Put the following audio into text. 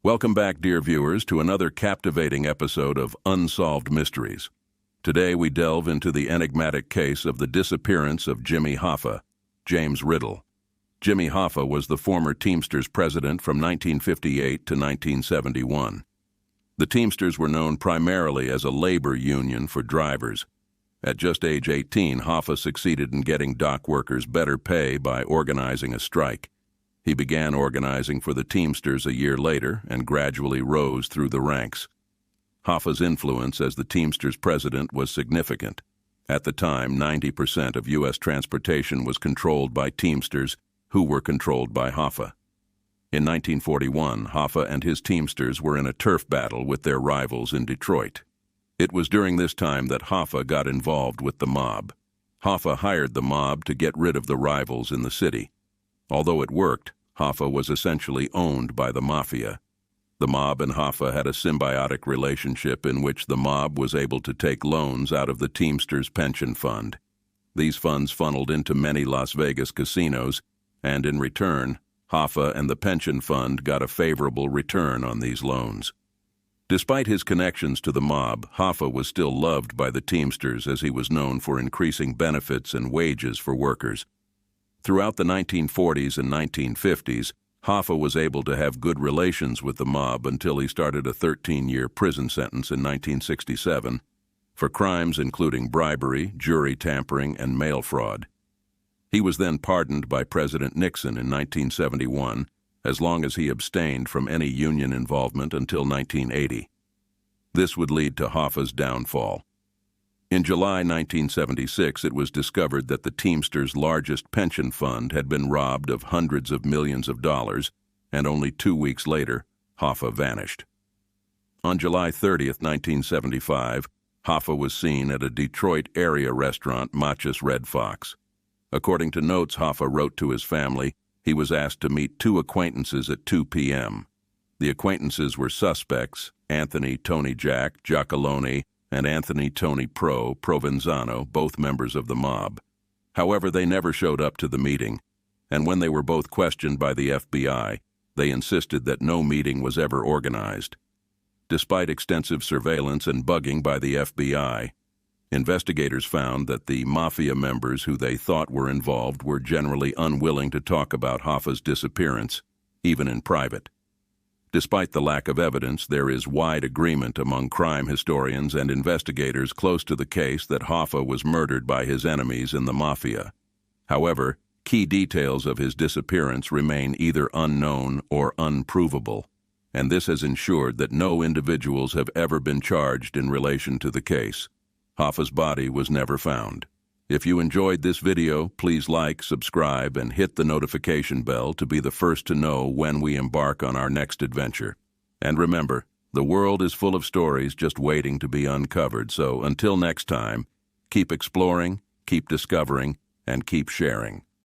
Welcome back, dear viewers, to another captivating episode of Unsolved Mysteries. Today we delve into the enigmatic case of the disappearance of Jimmy Hoffa, James Riddle. Jimmy Hoffa was the former Teamsters president from 1958 to 1971. The Teamsters were known primarily as a labor union for drivers. At just age 18, Hoffa succeeded in getting dock workers better pay by organizing a strike. He began organizing for the Teamsters a year later and gradually rose through the ranks. Hoffa's influence as the Teamsters president was significant. At the time, 90% of U.S. transportation was controlled by Teamsters, who were controlled by Hoffa. In 1941, Hoffa and his Teamsters were in a turf battle with their rivals in Detroit. It was during this time that Hoffa got involved with the mob. Hoffa hired the mob to get rid of the rivals in the city. Although it worked, Hoffa was essentially owned by the mafia. The mob and Hoffa had a symbiotic relationship in which the mob was able to take loans out of the Teamsters pension fund. These funds funneled into many Las Vegas casinos, and in return, Hoffa and the pension fund got a favorable return on these loans. Despite his connections to the mob, Hoffa was still loved by the Teamsters as he was known for increasing benefits and wages for workers. Throughout the 1940s and 1950s, Hoffa was able to have good relations with the mob until he started a 13-year prison sentence in 1967 for crimes including bribery, jury tampering, and mail fraud. He was then pardoned by President Nixon in 1971, as long as he abstained from any union involvement until 1980. This would lead to Hoffa's downfall. In July 1976, it was discovered that the Teamsters' largest pension fund had been robbed of hundreds of millions of dollars, and only 2 weeks later, Hoffa vanished. On July 30, 1975, Hoffa was seen at a Detroit area restaurant, Machus Red Fox. According to notes Hoffa wrote to his family, he was asked to meet 2 acquaintances at 2 p.m. The acquaintances were suspects, Anthony Tony Jack Giacalone and Anthony Tony Provenzano, both members of the mob. However, they never showed up to the meeting, and when they were both questioned by the FBI, they insisted that no meeting was ever organized. Despite extensive surveillance and bugging by the FBI, investigators found that the mafia members who they thought were involved were generally unwilling to talk about Hoffa's disappearance, even in private. Despite the lack of evidence, there is wide agreement among crime historians and investigators close to the case that Hoffa was murdered by his enemies in the mafia. However, key details of his disappearance remain either unknown or unprovable, and this has ensured that no individuals have ever been charged in relation to the case. Hoffa's body was never found. If you enjoyed this video, please like, subscribe, and hit the notification bell to be the first to know when we embark on our next adventure. And remember, the world is full of stories just waiting to be uncovered, so until next time, keep exploring, keep discovering, and keep sharing.